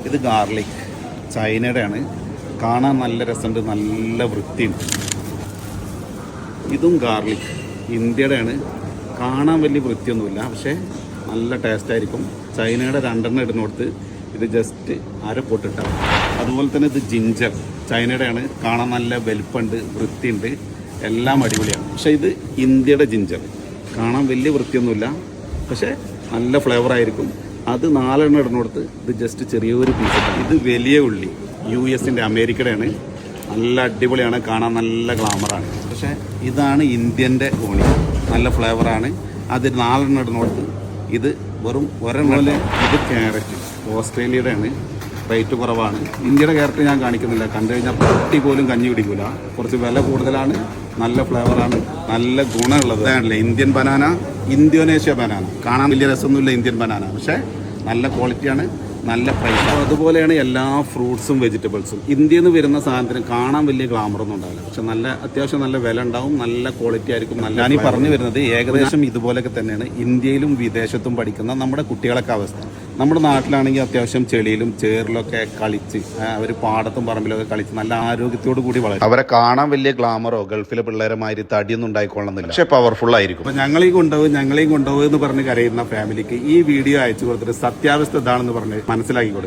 ഇത് ഗാർലിക് ചൈനയുടെ ആണ്. കാണാൻ നല്ല രസമുണ്ട്, നല്ല വൃത്തിയുണ്ട്. ഇതും ഗാർലിക് ഇന്ത്യയുടെ ആണ്. കാണാൻ വലിയ വൃത്തിയൊന്നുമില്ല, പക്ഷേ നല്ല ടേസ്റ്റായിരിക്കും. ചൈനയുടെ 2 ഇടുന്നിടത്ത് ഇത് ജസ്റ്റ് പൊട്ടിട്ടാണ്. അതുപോലെ തന്നെ ഇത് ജിഞ്ചർ ചൈനയുടെ ആണ്. കാണാൻ നല്ല വലുപ്പമുണ്ട്, വൃത്തിയുണ്ട്, എല്ലാം അടിപൊളിയാണ്. പക്ഷേ ഇത് ഇന്ത്യയുടെ ജിഞ്ചർ കാണാൻ വലിയ വൃത്തിയൊന്നുമില്ല, പക്ഷേ നല്ല ഫ്ലേവറായിരിക്കും. അത് 4 ഇടുന്നിടത്ത് ഇത് ജസ്റ്റ് ചെറിയൊരു പീസ്. ഇത് വലിയ ഉള്ളി US-ൻ്റെ അമേരിക്കയുടെ ആണ്. നല്ല അടിപൊളിയാണ്, കാണാൻ നല്ല ഗ്ലാമറാണ്. പക്ഷേ ഇതാണ് ഇന്ത്യൻ്റെ ഓണി, നല്ല ഫ്ലേവറാണ്. അത് 4 ഇടുന്നിടത്ത് ഇത് വെറും ഒരെണ്ണം. ഇത് ക്യാരറ്റ് ഓസ്ട്രേലിയയുടെ ആണ്. റേറ്റ് കുറവാണ്. ഇന്ത്യയുടെ ക്യാരറ്റ് ഞാൻ കാണിക്കുന്നില്ല, കണ്ടു കഴിഞ്ഞാൽ പട്ടി പോലും കഞ്ഞി പിടിക്കില്ല. കുറച്ച് വില കൂടുതലാണ്, നല്ല ഫ്ലേവറാണ്, നല്ല ഗുണമുള്ളത്. അതാണല്ലേ ഇന്ത്യൻ ബനാന, ഇന്തോനേഷ്യ ബനാന. കാണാൻ വലിയ രസമൊന്നുമില്ല ഇന്ത്യൻ ബനാന, പക്ഷേ നല്ല ക്വാളിറ്റിയാണ്, നല്ല പ്രൈസ്. അതുപോലെയാണ് എല്ലാ ഫ്രൂട്ട്സും വെജിറ്റബിൾസും. ഇന്ത്യയിൽ നിന്ന് വരുന്ന സാധനത്തിന് കാണാൻ വലിയ ഗ്ലാമറൊന്നും ഉണ്ടാവില്ല, പക്ഷെ നല്ല അത്യാവശ്യം നല്ല വില ഉണ്ടാവും, നല്ല ക്വാളിറ്റി ആയിരിക്കും. നല്ല ഞാനീ പറഞ്ഞു വരുന്നത് ഏകദേശം ഇതുപോലെയൊക്കെ തന്നെയാണ് ഇന്ത്യയിലും വിദേശത്തും പഠിക്കുന്ന നമ്മുടെ കുട്ടികളൊക്കെ അവസ്ഥ. നമ്മുടെ നാട്ടിലാണെങ്കിൽ അത്യാവശ്യം ചെളിയിലും ചേറിലൊക്കെ കളിച്ച് അവർ പാടത്തും പറമ്പിലൊക്കെ കളിച്ച് നല്ല ആരോഗ്യത്തോടു കൂടി വളരും. അവരെ കാണാൻ വലിയ ഗ്ലാമറോ ഗൾഫിലെ പിള്ളേരമാതിരി തടിയൊന്നും ഉണ്ടായിക്കൊള്ളുന്നില്ല, പക്ഷെ പവർഫുൾ ആയിരിക്കും. അപ്പോൾ ഞങ്ങളെയും കൊണ്ടുപോകും എന്ന് പറഞ്ഞ് കരയുന്ന ഫാമിലിക്ക് ഈ വീഡിയോ അയച്ചു കൊടുത്തിട്ട് സത്യാവസ്ഥ ഇതാണെന്ന് പറഞ്ഞ് മനസ്സിലാക്കി കൊടുക്കും.